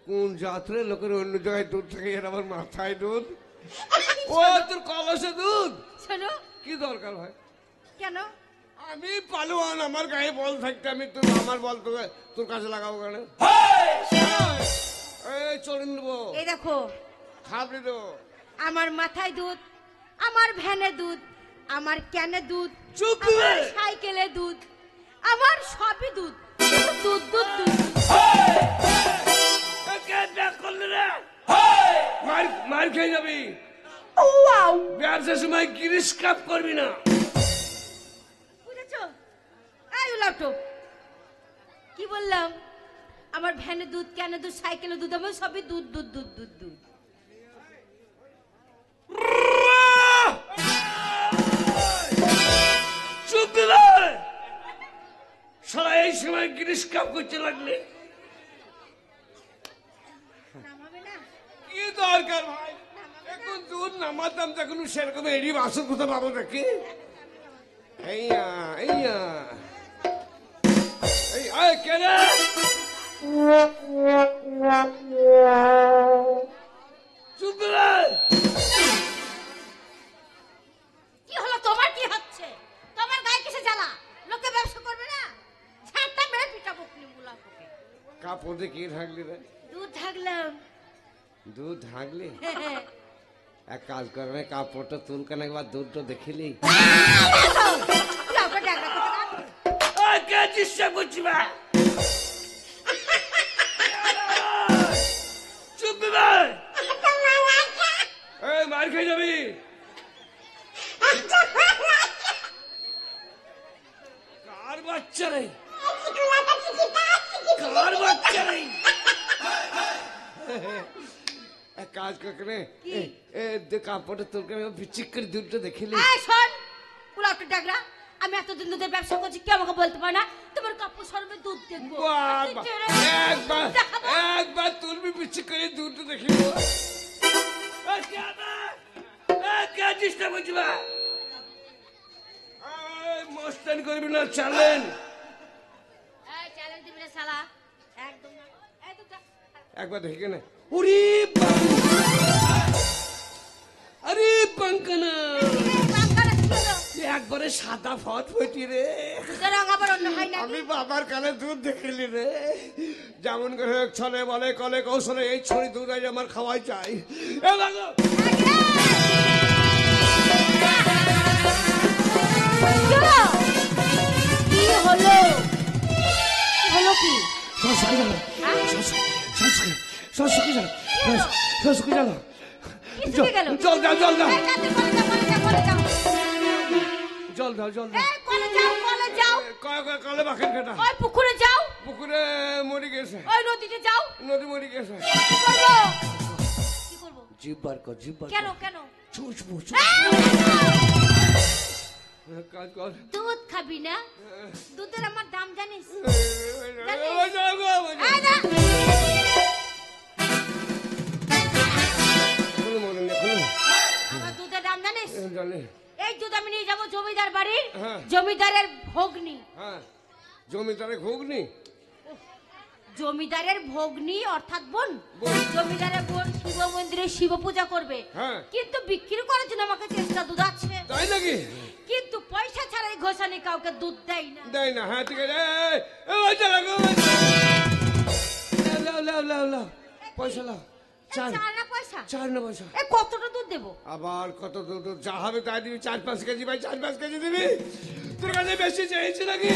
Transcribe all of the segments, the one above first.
কোন যাত্রে লোকের অন্য জায়গায় দুধ থাকে, এর আমার মাথায় দুধ। ও তোর কলসে দুধ। শোনো, কি দরকার হয়? কেন? আমি পালোয়ান, আমার গায়ে বল থাকতে আমি তোর আমার বল তোর কাছে লাগাবো কেন? এই চড়ে নেবো। এই দেখো, থাপড়ে দেবো। আমার মাথায় দুধ, আমার ভ্যানে দুধ, আমার ক্যানে দুধ, চুপ আমার সাইকেলে দুধ, আমার সবই দুধ, দুধ দুধ দুধ। মার খেয়ে যাবি। ব্যবসার সময় গিরিশ কাপ করবি না, বুঝেছো? এই উলাটো, কি বললাম? আমার ভ্যানে দুধ, ক্যানে দুধ, সাইকেলে দুধ, আমার সবই দুধ দুধ দুধ দুধ দুধ। চুপ সারা এই সময় গিরিশ কাপ করতে লাগলে কি দরকার ভাই? এখন দুধ নামাতাম তখন সেরকম এড়ি বাসন কোথা পাবো নাকি? এইয়া এইয়া এই কেন চুপ কি হলো তোমার? কি হচ্ছে তোমার? গায়ে কিসে জ্বালা? লোকে ব্যবসা করবে না? ছাড়টা মেরে পিটাবো মুলা পোকে। কাপড়ে কি থাকলি রে? দুধ থাকলাম। দুধ থাকলি? এক কাজ করবে, কাপড়টা তুলকান একবার দুধটা দেখিলি। চেষ্টা করছি বা চুপ মার খেয়ে যাবি। কার বাচ্চা রে? কার বাচ্চা রে? এক কাজ করে কাপড়টা তোর বিচিক করে দুধটা দেখিলি। শোন পুলাটা ডাগরা, আমি এতদিন দুধের ব্যবসা করছি, কে আমাকে বলতে পারে না তোমার কাপড় সরবে দুধ দেখবো? একবার তুলবি বিচিক করে দুধটা দেখিব। চেষ্টা করছি বা মস্তান করবি না, চ্যালেঞ্জ। একবার দেখে না। আরে পাঙ্কানা একবারে সাদা ফট ফটি রে। আমি বাবার কানে দুধ দেখিলি রে। যেমন করে ছলে বলে কলে কৌশলে এই ছড়ি দুধ আমার খাওয়াই চাই। কি হলো? হলো কি? জল দাও, জল দাও, জল দাও, জল দাও। কলে বাকের কাটা। পুকুরে যাও। পুকুরে মরে গেছে। ওই নদীতে যাও। নদী মরে গেছে। কি করবো? জিভ বার কর, জিভ বার। কেন কেন? চুষবো। কাজ কর। দুধ খাবি না? দুধের আমার দাম জানিস? আমার দুধের দাম জানিস? জানি। এই দুধ আমি নিয়ে যাবো জমিদার বাড়ির। জমিদারের ভোগনি। জমিদারের ভোগনি? জমিদারের ভোগনি অর্থাৎ বোন। জমিদারের বোন শিব মন্দিরে শিব পূজা করবে, কিন্তু বিক্রি করার জন্য আমাকে চেষ্টা দুধ আছে। তাই নাকি? কিন্তু পয়সা ছাড়াই ঘোষানি কাউকে দুধ দেয় না। দেয় না? হ্যাঁ ঠিক আছে। পয়সা লাও। চার না পয়সা। কতটা দুধ দেবো? আবার কত দুধ? যা হবে তাই দিবি। 4-5 কেজি ভাই, 4-5 কেজি দিবি। তোর কাছে বেশি চেয়েছি নাকি?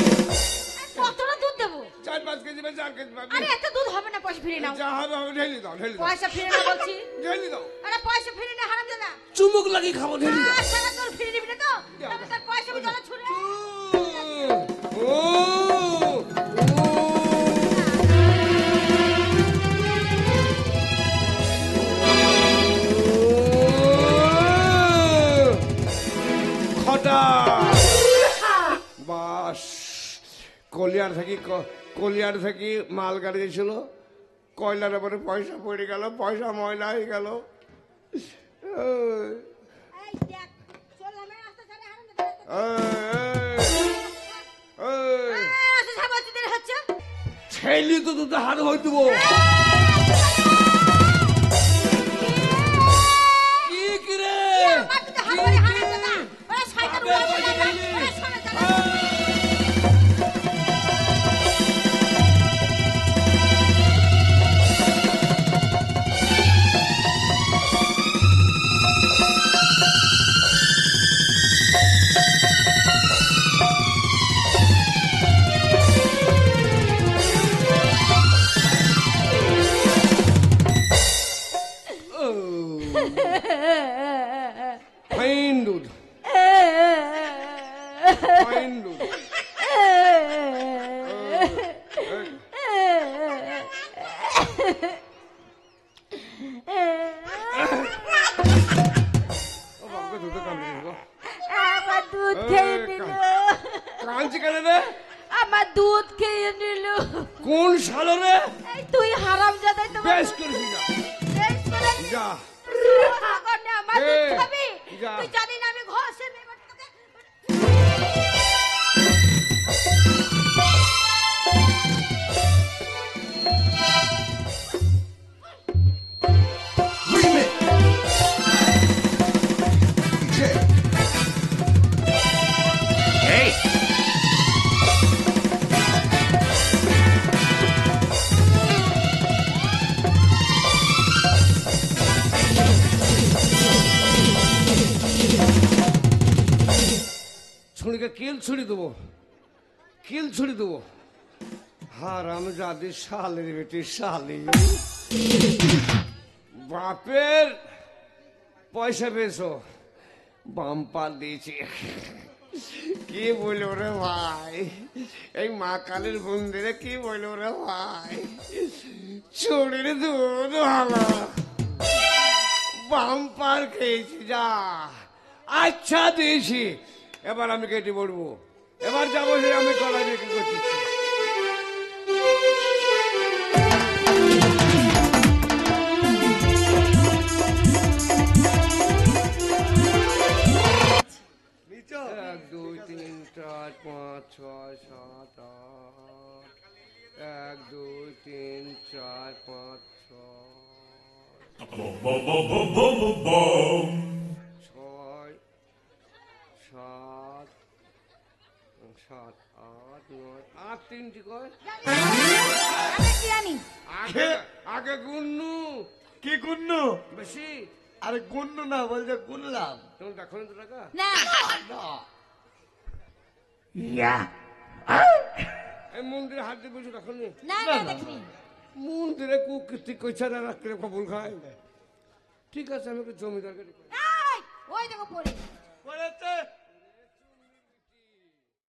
কতটা দুধ দেবো? 4-5 কেজি ভাই, 4 কেজি পাবি। আরে এত দুধ হবে না, পয়সা ফিরে নাও। যা হবে হবে, ঢেলি দাও, ঢেলি দাও। পয়সা ফিরে নাও বলছি। ঢেলি দাও। আরে পয়সা ফিরে না, হারামজাদা। চুমুক লাগি খাবো, ঢেলি দাও। সারা তোর ফিরে দিবি না তো? তবে তোর পয়সা জলে ছুড়ে। বাস কলিয়ার থেকে মাল গাড়ি ছিল, কয়লার উপরে পয়সা পড়ে গেল, পয়সা ময়লা হয়ে গেল। ছেলে তো দুটো হাত হয়ে দেবো। দুধ ফাইন দুধ আমার দুধ খেয়ে নিল কাঁদছি কেন রে আমার দুধ খেয়ে নিল কোন সালো রে এই তুই হারামজাদা তোমার বেশ করেছি যা বেশ করে যা আগনে আমার দুধ খাবি যা। তুই জানি না আমি ঘষে নেব তোকে Remix. DJ. Hey. ছুরিকে কিল ছুরি দেবো কিল ছুরি দেবো হারাম জাদি শালের বেটি শালি বাপের পয়সা পেয়েছো বাম্পার দিয়েছি কি বললো রে ভাই এই মা কালীর মন্দিরে কি বললো রে ভাই চুরির দুধ ভালো বাম্পার খেয়েছি যা আচ্ছা দিয়েছি এবার আমি কেটে পড়বো এবার যাবো যে আমি কলা বিক্রি করতেছি এক দুই তিন চার পাঁচ ছয় সাত আট এক দুই তিন চার পাঁচ ছয় ছয় সাত সাত আট নয় আট তিনটি কয় আমি কি জানি আগে আগে গুন্নু কি গুন্নু বেশি আরে গুন্নু না বলছে গুনলাম তুমি দেখো তো টাকা না এই মন্দিরে হাত দিয়ে বসে দেখো না না দেখিনি মন্দিরে কুকীর্তি কইছা না রাখলে কবুল খায় ঠিক আছে আমি একটু জমিদারকে ডেকে- এই ওই দেখো পড়ে পড়েছে